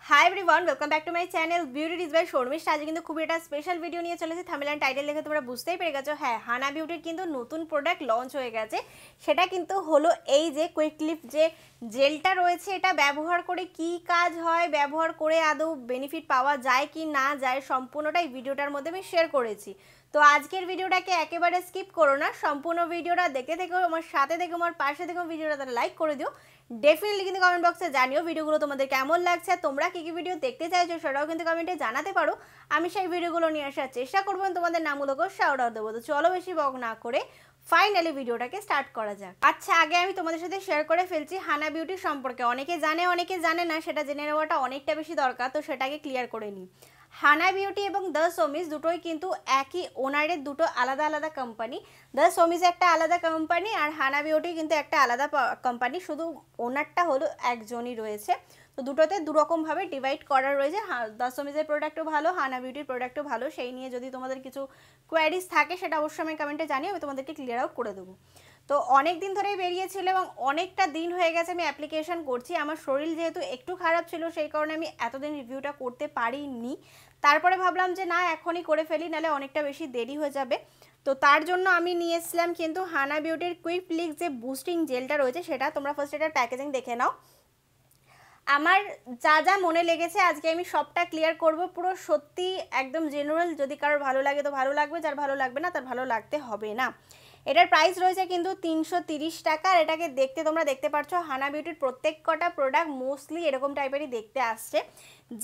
High everyone, welcome back to my channel beauty tips by Sharmistha. আজ কিন্তু খুবই একটা স্পেশাল ভিডিও নিয়ে চলেছি। থাম্বনেল এন্ড টাইটেল দেখে তোমরা বুঝতেই পেরে গেছো, হ্যাঁ, হানা বিউটির কিন্তু নতুন প্রোডাক্ট লঞ্চ হয়ে গেছে। সেটা কিন্তু হলো এই যে কুইক লিফট যে জেলটা রয়েছে, এটা ব্যবহার করে কি কাজ হয়, ব্যবহার করে আদৌ বেনিফিট পাওয়া যায় কি না যায়, সম্পূর্ণটাই ভিডিওটার মধ্যে আমি শেয়ার করেছি। তো আজকের ভিডিওটাকে একেবারে স্কিপ করো না, সম্পূর্ণ ভিডিওটা দেখতে থেকো, আমার সাথে থেকো, আমার পাশে থেকো, ভিডিওটা তারা লাইক করে দিও। ডেফিনেটলি কিন্তু কমেন্ট বক্সে জানিও ভিডিওগুলো তোমাদের কেমন লাগছে, তোমরা কী কী ভিডিও দেখতে চাইছো সেটাও কিন্তু কমেন্টে জানাতে পারো। আমি সেই ভিডিওগুলো নিয়ে আসার চেষ্টা করবো, তোমাদের নামগুলো শাউট আউট দেবো। তো চলো বেশি বক না করে ফাইনালি ভিডিওটাকে স্টার্ট করা যাক। আচ্ছা, আগে আমি তোমাদের সাথে শেয়ার করে ফেলছি হানা বিউটি সম্পর্কে। অনেকে জানে অনেকে জানে না, সেটা জেনে নেওয়াটা অনেকটা বেশি দরকার, তো সেটাকে ক্লিয়ার করে নিই। হানা বিউটি এবং দ্য সমিজ দুটোই কিন্তু একই ওনারের দুটো আলাদা আলাদা কোম্পানি। দ্য সমিজ একটা আলাদা কোম্পানি আর হানা বিউটি কিন্তু একটা আলাদা কোম্পানি, শুধু ওনারটা হলো একজনই রয়েছে। তো দুটোতে দুরকমভাবে ডিভাইড করা রয়েছে। দ্য সমিজের প্রোডাক্টও ভালো, হানা বিউটির প্রোডাক্টও ভালো। সেই নিয়ে যদি তোমাদের কিছু কোয়ারিজ থাকে সেটা অবশ্যই আমি কমেন্টে জানিয়ে আমি তোমাদেরকে ক্লিয়ার আউট করে দেবো। তো অনেক দিন ধরেই বেরিয়েছিল এবং অনেকটা দিন হয়ে গেছে আমি অ্যাপ্লিকেশন করছি। আমার শরীর যেহেতু একটু খারাপ ছিল, সেই কারণে আমি এতদিন রিভিউটা করতে পারিনি। তারপরে ভাবলাম যে না, এখনই করে ফেলি, নাহলে অনেকটা বেশি দেরি হয়ে যাবে। তো তার জন্য আমি নিয়ে এসেছিলাম কিন্তু হানা বিউটির কুইক লিফট যে বুস্টিং জেলটা রয়েছে সেটা। তোমরা ফার্স্ট এটার প্যাকেজিং দেখে নাও। আমার যা যা মনে লেগেছে আজকে আমি সবটা ক্লিয়ার করব, পুরো সত্যি একদম জেনারেল। যদি কারোর ভালো লাগে তো ভালো লাগবে, যার ভালো লাগবে না তার ভালো লাগতে হবে না। এটার প্রাইস রয়েছে কিন্তু 330 টাকা। আর এটাকে দেখতে তোমরা দেখতে পাচ্ছ হানা বিউটির প্রত্যেক কটা প্রোডাক্ট মোস্টলি এরকম টাইপেরই দেখতে আসছে,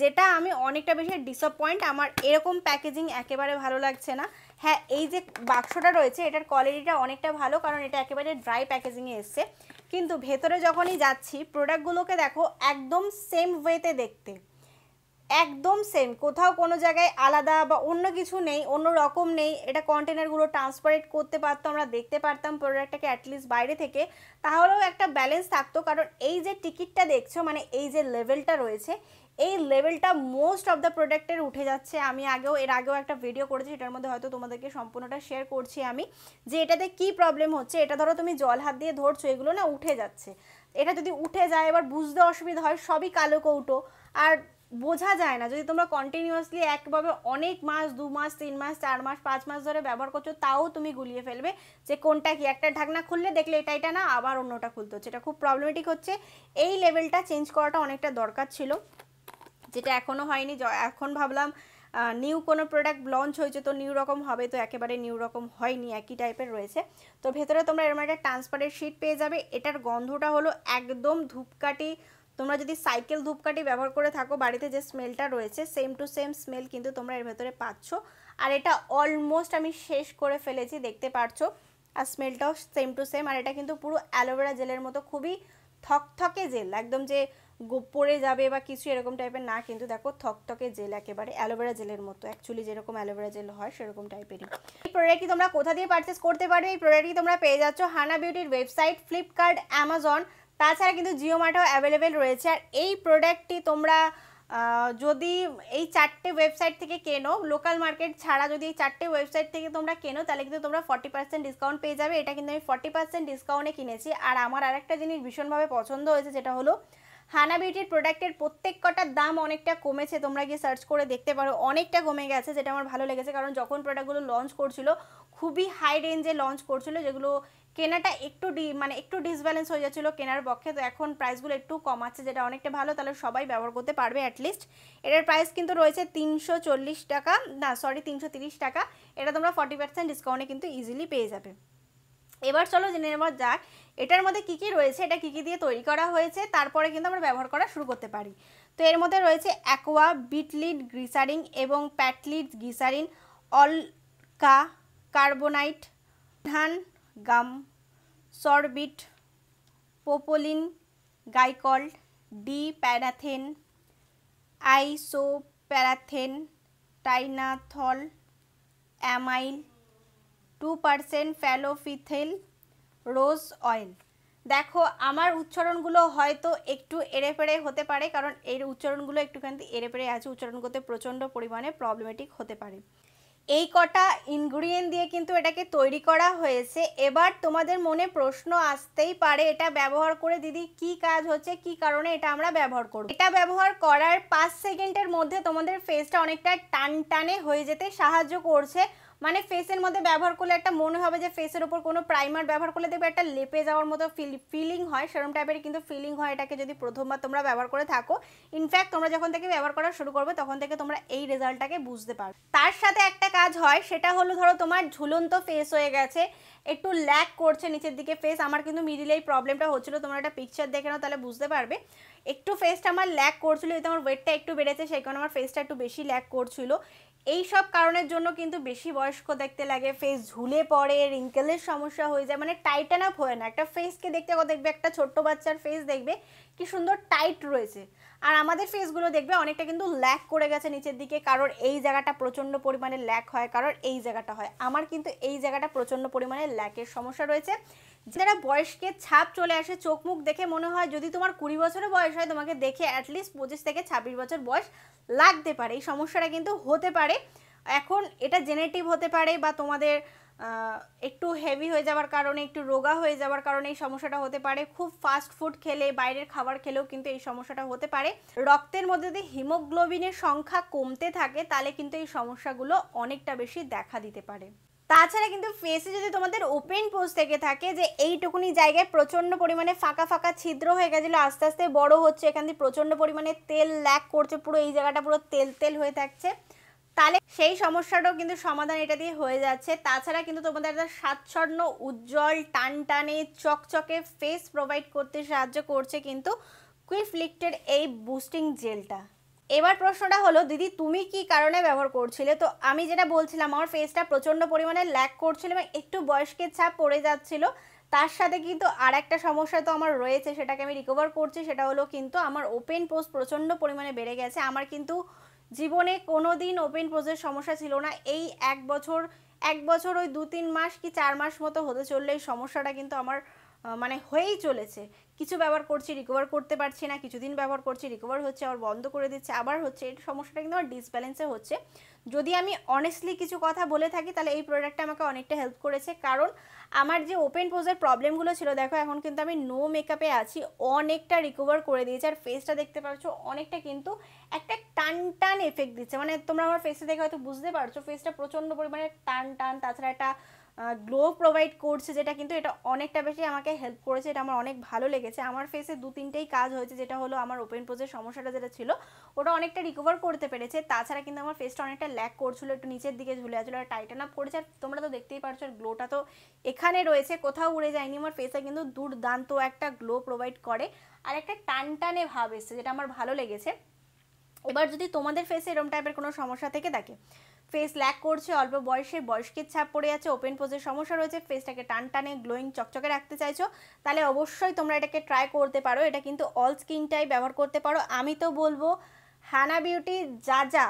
যেটা আমি অনেকটা বেশি ডিসঅ্যাপয়েন্ট। আমার এরকম প্যাকেজিং একেবারে ভালো লাগছে না। হ্যাঁ, এই যে বাক্সটা রয়েছে এটার কোয়ালিটিটা অনেকটা ভালো, কারণ এটা একেবারে ড্রাই প্যাকেজিংয়ে এসছে। কিন্তু ভেতরে যখনই যাচ্ছি প্রোডাক্টগুলোকে দেখো একদম সেম ওয়েতে দেখতে, একদম সেম, কোথাও কোনো জায়গায় আলাদা বা অন্য কিছু নেই, অন্য রকম নেই। এটা কন্টেনারগুলো ট্রান্সপারেন্ট করতে পারতাম, আমরা দেখতে পারতাম প্রোডাক্টটাকে অ্যাটলিস্ট বাইরে থেকে, তাহলেও একটা ব্যালেন্স থাকতো। কারণ এই যে টিকিটটা দেখছো, মানে এই যে লেভেলটা রয়েছে, এই লেভেলটা মোস্ট অফ দ্য প্রোডাক্টের উঠে যাচ্ছে। আমি এর আগেও একটা ভিডিও করেছি, এটার মধ্যে হয়তো তোমাদেরকে সম্পূর্ণটা শেয়ার করছি আমি, যে এটাতে কি প্রবলেম হচ্ছে। এটা ধরো তুমি জল হাত দিয়ে ধরছো, এগুলো না উঠে যাচ্ছে। এটা যদি উঠে যায় এবার বুঝতে অসুবিধা হয়, সবই কালো কৌটো আর বোঝা যায় না। যদি তোমরা কন্টিনিউয়াসলি একভাবে অনেক মাস, 2 মাস, 3 মাস, 4 মাস, 5 মাস ধরে ব্যবহার করছো, তাও তুমি গুলিয়ে ফেলবে যে কোনটা কি। একটা ঢাকনা খুললে দেখলে এটা না, আবার অন্যটা খুলতে হচ্ছে, এটা খুব প্রবলেমেটিক হচ্ছে। এই লেভেলটা চেঞ্জ করাটা অনেকটা দরকার ছিল, যেটা এখনও হয়নি। এখন ভাবলাম নিউ কোনো প্রোডাক্ট লঞ্চ হয়েছে তো নিউ রকম হবে, তো একেবারে নিউ রকম হয়নি, একই টাইপের রয়েছে। তো ভেতরে তোমরা এরকম একটা ট্রান্সপারেন্ট শিট পেয়ে যাবে। এটার গন্ধটা হলো একদম ধূপকাঠি। তোমরা যদি সাইকেল ধূপকাঠি ব্যবহার করে থাকো, বাড়িতে যে স্মেলটা রয়েছে সেম টু সেম স্মেল কিন্তু তোমরা এর ভেতরে পাচ্ছ। আর এটা অলমোস্ট আমি শেষ করে ফেলেছি, দেখতে পাচ্ছ। আর স্মেলটাও সেম টু সেম। আর এটা কিন্তু পুরো অ্যালোভেরা জেলের মতো, খুবই থকথকে জেল, একদম যে পড়ে যাবে বা কিছু এরকম টাইপের না, কিন্তু দেখো থকথকে জেল, একেবারে অ্যালোভেরা জেলের মতো, অ্যাকচুয়ালি যেরকম অ্যালোভেরা জেল হয় সেরকম টাইপেরই। এই প্রোডাক্টটি তোমরা কোথা দিয়ে পারচেস করতে পারবে? এই প্রোডাক্টটি তোমরা পেয়ে যাচ্ছ হানা বিউটির ওয়েবসাইট, ফ্লিপকার্ট, অ্যামাজন, তাছাড়া কিন্তু জিও মার্টেও অ্যাভেলেবেল রয়েছে। আর এই প্রোডাক্টটি তোমরা যদি এই 4টে ওয়েবসাইট থেকে কেনো, লোকাল মার্কেট ছাড়া যদি এই 4টে ওয়েবসাইট থেকে তোমরা কেনো, তাহলে কিন্তু তোমরা 40% ডিসকাউন্ট পেয়ে যাবে। এটা কিন্তু আমি 40% ডিসকাউন্টে কিনেছি। আর আমার আরেকটা জিনিস ভীষণভাবে পছন্দ হয়েছে, যেটা হলো হানা বিউটির প্রোডাক্টের প্রত্যেক কটার দাম অনেকটা কমেছে। তোমরা গিয়ে সার্চ করে দেখতে পারো, অনেকটা কমে গেছে, যেটা আমার ভালো লেগেছে। কারণ যখন প্রোডাক্টগুলো লঞ্চ করছিল খুবই হাই রেঞ্জে লঞ্চ করছিল, যেগুলো কেনাটা একটু ডিসব্যালেন্স হয়ে যাচ্ছিলো কেনার পক্ষে। তো এখন প্রাইসগুলো একটু কমাচ্ছে, যেটা অনেকটা ভালো, তাহলে সবাই ব্যবহার করতে পারবে অ্যাটলিস্ট। এটার প্রাইস কিন্তু রয়েছে 340 টাকা, না সরি 330 টাকা। এটা তোমরা 40% ডিসকাউন্টে কিন্তু ইজিলি পেয়ে যাবে। এবার চলো জেনে নেওয়া যাক এটার মধ্যে কী কী রয়েছে, এটা কী কী দিয়ে তৈরি করা হয়েছে, তারপরে কিন্তু আমরা ব্যবহার করা শুরু করতে পারি। তো এর মধ্যে রয়েছে অ্যাকোয়া, বিটলিড গ্লিসারিন এবং প্যাটলিড গ্লিসারিন, অলকা কার্বোনাইট, ধান গাম, সরবিট, পোপোলিন গাইকল, ডি প্যারাথেন, আইসোপ্যারাথেন, টাইনাথল, অ্যামাইল, 2% ফ্যালোফিথেল, রোজ অয়েল। দেখো আমার উচ্চারণগুলো হয়তো একটু এড়েপেড়ে হতে পারে, কারণ এর উচ্চারণগুলো একটুখানি এড়েপেড়ে আছে, উচ্চারণ করতে প্রচণ্ড পরিমাণে প্রবলেমেটিক হতে পারে। এই কটা ইনগ্রিডিয়েন্ট দিয়ে কিন্তু এটাকে তৈরি করা হয়েছে। এবার তোমাদের মনে প্রশ্ন আসতেই পারে এটা ব্যবহার করে দিদি কি কাজ হচ্ছে, কি কারণে এটা আমরা ব্যবহার করব। এটা ব্যবহার করার 5 সেকেন্ডের মধ্যে তোমাদের ফেসটা অনেকটা টানটানে হয়ে যেতে সাহায্য করছে। মানে ফেসের মধ্যে ব্যবহার করলে একটা মনে হবে যে ফেসের উপর কোনো প্রাইমার ব্যবহার করলে দেখবে একটা লেপে যাওয়ার মতো ফিলিং হয়, সেরকম টাইপের কিন্তু ফিলিং হয় এটাকে যদি প্রথমবার তোমরা ব্যবহার করে থাকো। ইনফ্যাক্ট তোমরা যখন থেকে ব্যবহার করা শুরু করবে তখন থেকে তোমরা এই রেজাল্টটাকে বুঝতে পারবে। তার সাথে একটা কাজ হয়, সেটা হলো ধরো তোমার ঝুলন্ত ফেস হয়ে গেছে, একটু ল্যাগ করছে নিচের দিকে ফেস, আমার কিন্তু মিডিলে এই প্রবলেমটা হচ্ছিল, তোমরা একটা পিকচার দেখে নাও তাহলে বুঝতে পারবে। একটু ফেসটা আমার ল্যাগ করছিল, যেহেতু আমার ওয়েটটা একটু বেড়েছে সেই কারণে আমার ফেসটা একটু বেশি ল্যাগ করছিল। এই সব কারণের জন্য কিন্তু বেশি বয়স্ক দেখতে লাগে, ফেস ঝুলে পড়ে, রিঙ্কেলের সমস্যা হয়ে যায়, মানে টাইটেন আপ হয় না। একটা ফেসকে দেখতে দেখবে একটা ছোট্ট বাচ্চার ফেস দেখবে কি সুন্দর টাইট রয়েছে, আর আমাদের ফেসগুলো দেখবে অনেকটা কিন্তু ল্যাক করে গেছে নিচের দিকে, কারোর এই জায়গাটা প্রচণ্ড পরিমাণে ল্যাক হয়, কারোর এই জায়গাটা হয়। আমার কিন্তু এই জায়গাটা প্রচণ্ড পরিমাণে ল্যাকের সমস্যা রয়েছে। যারা বয়সকে ছাপ চলে আসে, চোখ মুখ দেখে মনে হয় যদি তোমার 20 বছরের বয়স হয়, তোমাকে দেখে অ্যাটলিস্ট 25 থেকে 26 বছর বয়স লাগতে পারে। এই সমস্যাটা কিন্তু হতে পারে। এখন এটা জেনেটিভ হতে পারে, বা তোমাদের একটু হেভি হয়ে যাওয়ার কারণে, একটু রোগা হয়ে যাওয়ার কারণে এই সমস্যাটা হতে পারে। খুব ফাস্ট ফুড খেলে, বাইরের খাবার খেলেও কিন্তু এই সমস্যাটা হতে পারে। রক্তের মধ্যে যদি হিমোগ্লোবিনের সংখ্যা কমতে থাকে তাহলে কিন্তু এই সমস্যাগুলো অনেকটা বেশি দেখা দিতে পারে। তাছাড়া কিন্তু ফেসে যদি তোমাদের ওপেন পোজ থেকে থাকে, যে এইটুকুনি জায়গায় প্রচণ্ড পরিমাণে ফাঁকা ফাঁকা ছিদ্র হয়ে গেছিলো, আস্তে আস্তে বড় হচ্ছে, এখান দিয়ে প্রচণ্ড পরিমাণে তেল ল্যাক করছে, পুরো এই জায়গাটা পুরো তেল তেল হয়ে থাকছে, তাহলে সেই সমস্যাটাও কিন্তু সমাধান এটা দিয়ে হয়ে যাচ্ছে। তাছাড়া কিন্তু তোমাদের একটা স্বাচ্ছন্ন, উজ্জ্বল, টানটানে, চকচকে ফেস প্রোভাইড করতে সাহায্য করছে কিন্তু কুইক লিফটের এই বুস্টিং জেলটা। এবার প্রশ্নটা হলো দিদি তুমি কি কারণে ব্যবহার করছিলে? তো আমি যেটা বলছিলাম, আমার ফেসটা প্রচণ্ড পরিমাণে ল্যাক করছিল এবং একটু বয়স্কের ছাপ পড়ে যাচ্ছিল। তার সাথে কিন্তু আর একটা সমস্যা তো আমার রয়েছে, সেটাকে আমি রিকভার করছি, সেটা হলো কিন্তু আমার ওপেন পোজ প্রচণ্ড পরিমাণে বেড়ে গেছে। আমার কিন্তু জীবনে কোনো দিন ওপেন পোজের সমস্যা ছিল না। এই এক বছর ওই 2-3 মাস কি 4 মাস মতো হতে চললে এই সমস্যাটা কিন্তু আমার মানে হয়েই চলেছে। কিছু ব্যবহার করছি, রিকভার করতে পারছি না, কিছুদিন ব্যবহার করছি, রিকভার হচ্ছে, আবার বন্ধ করে দিচ্ছে, আবার হচ্ছে। এই সমস্যাটা কিন্তু আমার ডিসব্যালেন্সে হচ্ছে। যদি আমি অনেস্টলি কিছু কথা বলে থাকি তাহলে এই প্রোডাক্টটা আমাকে অনেকটা হেল্প করেছে, কারণ আমার যে ওপেন পোজের প্রবলেমগুলো ছিল, দেখো এখন কিন্তু আমি নো মেকআপে আছি, অনেকটা রিকভার করে দিয়েছি। আর ফেসটা দেখতে পাচ্ছ অনেকটা কিন্তু একটা টান টান এফেক্ট দিচ্ছে, মানে তোমরা আমার ফেসে দেখে হয়তো বুঝতে পারছো ফেসটা প্রচণ্ড পরিমাণে টান টান, তাছাড়া একটা গ্লো প্রোভাইড করছে, যেটা কিন্তু এটা অনেকটা বেশি আমাকে হেল্প করেছে, এটা আমার অনেক ভালো লেগেছে। আমার ফেসে 2-3টেই কাজ হয়েছে, যেটা হলো আমার ওপেন পোজের সমস্যাটা যেটা ছিল ওটা অনেকটা রিকভার করতে পেরেছে। তাছাড়া কিন্তু আমার ফেসটা অনেকটা ল্যাক করছিল, একটু নিচের দিকে ঝুলে আসছিল, আর টাইটেন আপ করেছে। আর তোমরা তো দেখতেই পারছো আর গ্লোটা তো এখানে রয়েছে, কোথাও উড়ে যায়নি। আমার ফেসে কিন্তু দুর্দান্ত একটা গ্লো প্রোভাইড করে, আর একটা টানটানে ভাব এসছে, যেটা আমার ভালো লেগেছে। এবার যদি তোমাদের ফেসে এরকম টাইপের কোনো সমস্যা থেকে থাকে, ফেস ল্যাক করছে, অল্প বয়সে বয়স্কের ছাপ পড়ে যাচ্ছে, ওপেন পোজের সমস্যা রয়েছে, ফেসটাকে টান টানে গ্লোয়িং চকচকে রাখতে চাইছো, তাহলে অবশ্যই তোমরা এটাকে ট্রাই করতে পারো। এটা কিন্তু অল স্কিন টাইপ ব্যবহার করতে পারো। আমি তো বলবো হানা বিউটি যা যা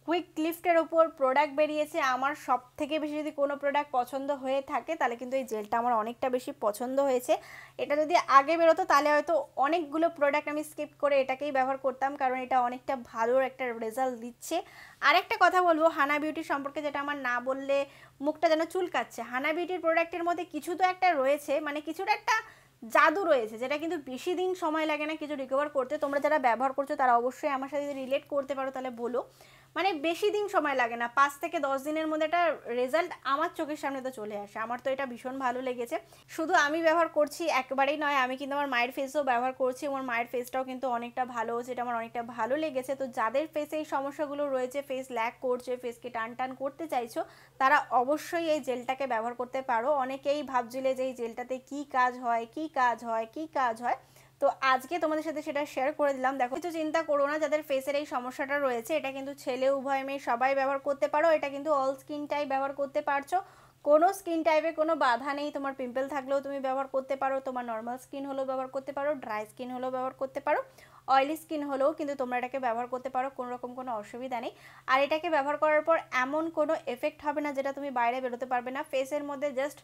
কুইক লিফটের ওপর প্রোডাক্ট বেরিয়েছে, আমার সব থেকে বেশি যদি কোনো প্রোডাক্ট পছন্দ হয়ে থাকে তাহলে কিন্তু এই জেলটা আমার অনেকটা বেশি পছন্দ হয়েছে। এটা যদি আগে বেরোতো তাহলে হয়তো অনেকগুলো প্রোডাক্ট আমি স্কিপ করে এটাকেই ব্যবহার করতাম, কারণ এটা অনেকটা ভালো একটা রেজাল্ট দিচ্ছে। আরেকটা কথা বলবো হানা বিউটি সম্পর্কে, যেটা আমার না বললে মুখটা যেন চুলকাচ্ছে। হানা বিউটির প্রোডাক্টের মধ্যে কিছু তো একটা রয়েছে, মানে কিছুটা একটা জাদু রয়েছে, যেটা কিন্তু বেশি দিন সময় লাগে না কিছু রিকভার করতে। তোমরা যারা ব্যবহার করছো তারা অবশ্যই আমার সাথে যদি রিলেট করতে পারো তাহলে বলো, মানে বেশি দিন সময় লাগে না, 5 থেকে 10 দিনের মধ্যে একটা রেজাল্ট আমার চোখের সামনে তো চলে আসে। আমার তো এটা ভীষণ ভালো লেগেছে। শুধু আমি ব্যবহার করছি একবারেই নয়, আমি কিন্তু আমার মায়ের ফেসও ব্যবহার করছি, আমার মায়ের ফেসটাও কিন্তু অনেকটা ভালো হচ্ছে, এটা আমার অনেকটা ভালো লেগেছে। তো যাদের ফেসে এই সমস্যাগুলো রয়েছে, ফেস ল্যাক করছে, ফেসকে টান টান করতে চাইছো, তারা অবশ্যই এই জেলটাকে ব্যবহার করতে পারো। অনেকেই ভাবছিলে যে এই জেলটাতে কি কাজ হয়, কি কাজ হয়, কি কাজ হয়, তো আজকে তোমাদের সাথে সেটা শেয়ার করে দিলাম। দেখো কিছু চিন্তা করো না, যাদের ফেসের এই সমস্যাটা রয়েছে, এটা কিন্তু ছেলে উভয় মেয়ে সবাই ব্যবহার করতে পারো। এটা কিন্তু অল স্কিন টাইপ ব্যবহার করতে পারছো, কোনো স্কিন টাইপে কোনো বাধা নেই। তোমার পিম্পল থাকলেও তুমি ব্যবহার করতে পারো, তোমার নর্মাল স্কিন হলেও ব্যবহার করতে পারো, ড্রাই স্কিন হলেও ব্যবহার করতে পারো, অয়েলি স্কিন হলেও কিন্তু তোমরা এটাকে ব্যবহার করতে পারো, কোনো রকম কোনো অসুবিধা নেই। আর এটাকে ব্যবহার করার পর এমন কোনো এফেক্ট হবে না যেটা তুমি বাইরে বেরোতে পারবে না। ফেসের মধ্যে জাস্ট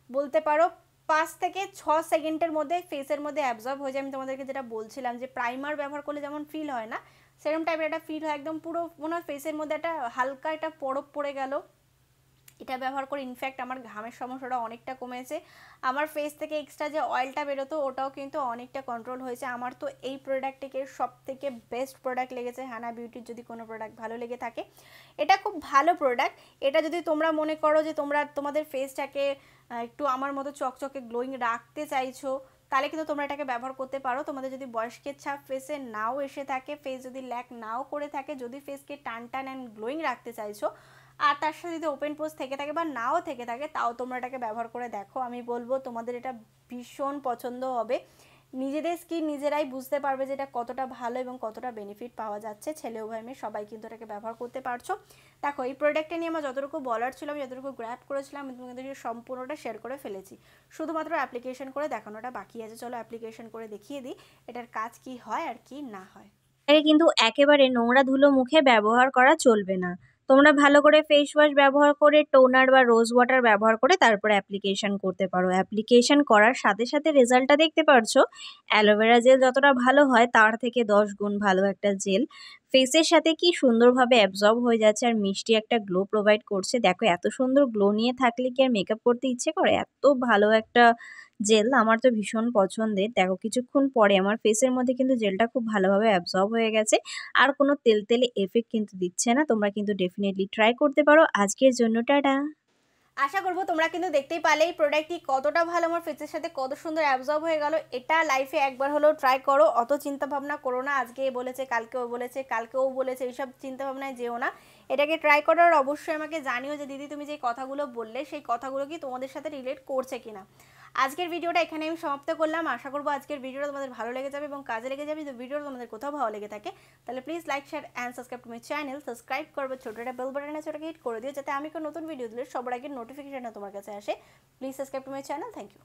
বলতে পারো 5 থেকে 6 সেকেন্ডের মধ্যে ফেসের মধ্যে অ্যাবজর্ব হয়ে যায়। আমি তোমাদেরকে যেটা বলছিলাম যে প্রাইমার ব্যবহার করলে যেমন ফিল হয় না, সেরকম টাইপের একটা ফিল হয়, একদম পুরো মনে হয় ফেসের মধ্যে একটা হালকা একটা পরব পড়ে গেল, এটা ব্যবহার করে ইনফ্যাক্ট আমার ঘামের সমস্যাটা অনেকটা কমেছে, আমার ফেস থেকে এক্সট্রা যে অয়েলটা বেরোতো ওটাও কিন্তু অনেকটা কন্ট্রোল হয়েছে। আমার তো এই প্রোডাক্টটিকে সব থেকে বেস্ট প্রোডাক্ট লেগেছে হানা বিউটির। যদি কোনো প্রোডাক্ট ভালো লেগে থাকে, এটা খুব ভালো প্রোডাক্ট। এটা যদি তোমরা মনে করো যে তোমরা তোমাদের ফেসটাকে একটু আমার মতো চকচকে গ্লোয়িং রাখতে চাইছো, তাহলে কিন্তু তোমরা এটাকে ব্যবহার করতে পারো। তোমাদের যদি বয়স্কের ছাপ ফেসে নাও এসে থাকে, ফেস যদি ল্যাক নাও করে থাকে, যদি ফেসকে টান টান অ্যান্ড গ্লোয়িং রাখতে চাইছো, আর তার সাথে যদি ওপেন পোজ থেকে থাকে বা নাও থেকে থাকে, তাও তোমরা এটাকে ব্যবহার করে দেখো। আমি বলবো তোমাদের এটা ভীষণ পছন্দ হবে। নিজেদের স্কিন নিজেরাই বুঝতে পারবে যে এটা কতটা ভালো এবং কতটা বেনিফিট পাওয়া যাচ্ছে। ছেলে উভয় মেয়ে সবাই কিন্তু এটাকে ব্যবহার করতে পারছো। দেখো এই প্রোডাক্টটা নিয়ে আমার যতটুকু বলার ছিল, আমি যতটুকু গ্র্যাব করেছিলাম আমি তোমাদের সম্পূর্ণটা শেয়ার করে ফেলেছি। শুধুমাত্র অ্যাপ্লিকেশন করে দেখানোটা বাকি আছে। চলো অ্যাপ্লিকেশন করে দেখিয়ে দিই এটার কাজ কি হয় আর কি না হয়। এটাকে কিন্তু একেবারে নোংরা ধুলো মুখে ব্যবহার করা চলবে না। তোমরা ভালো করে ফেস ওয়াশ ব্যবহার করে, টোনার বা রোজ ওয়াটার ব্যবহার করে তারপরে অ্যাপ্লিকেশন করতে পারো। অ্যাপ্লিকেশন করার সাথে সাথে রেজাল্টটা দেখতে পারছো। অ্যালোভেরা জেল যতটা ভালো হয় তার থেকে 10 গুণ ভালো একটা জেল। ফেসের সাথে কি সুন্দরভাবে অ্যাবজর্ব হয়ে যাচ্ছে আর মিষ্টি একটা গ্লো প্রোভাইড করছে। দেখো এত সুন্দর গ্লো নিয়ে থাকলে কি আর মেকআপ করতে ইচ্ছে করে? এত ভালো একটা জেল, আমার তো ভীষণ পছন্দের। দেখো কিছুক্ষণ পরে আমার ফেসের মধ্যে কিন্তু জেলটা খুব ভালোভাবে অ্যাবজর্ব হয়ে গেছে, আর কোনো তেলতেলে এফেক্ট কিন্তু দিচ্ছে না। তোমরা কিন্তু ডেফিনেটলি ট্রাই করতে পারো। আজকের জন্য টাটা। আশা করবো তোমরা কিন্তু দেখতেই পারলে এই প্রোডাক্টটি কতটা ভালো, আমার ফেসের সাথে কত সুন্দর অ্যাবজর্ব হয়ে গেল। এটা লাইফে একবার হলেও ট্রাই করো, অত চিন্তা ভাবনা করো না আজকে এ বলেছে কালকে ও বলেছে কালকে ও বলেছে, এইসব চিন্তা ভাবনায় যেও না। এটাকে ট্রাই করো আর অবশ্যই আমাকে জানিও যে দিদি তুমি যে কথাগুলো বললে সেই কথাগুলো কি তোমাদের সাথে রিলেট করছে কিনা। আজকের ভিডিওটা এখানে আমি সমাপ্ত করলাম। আশা করবো আজকের ভিডিওটা তোমাদের ভালো লেগে যাবে এবং কাজে লেগে যাবে। যদি ভিডিওটা তোমাদের কোথাও ভালো লেগে থাকে তাহলে please like share and subscribe to my channel. Subscribe করবে, ছোটো একটা বেল বাটন আছে ওটাকে হিট করে দিও যাতে আমি কোনো নতুন ভিডিও দিলে সবার আগে নোটিফিকেশনটা তোমার কাছে আসে। Please subscribe to my channel. Thank you.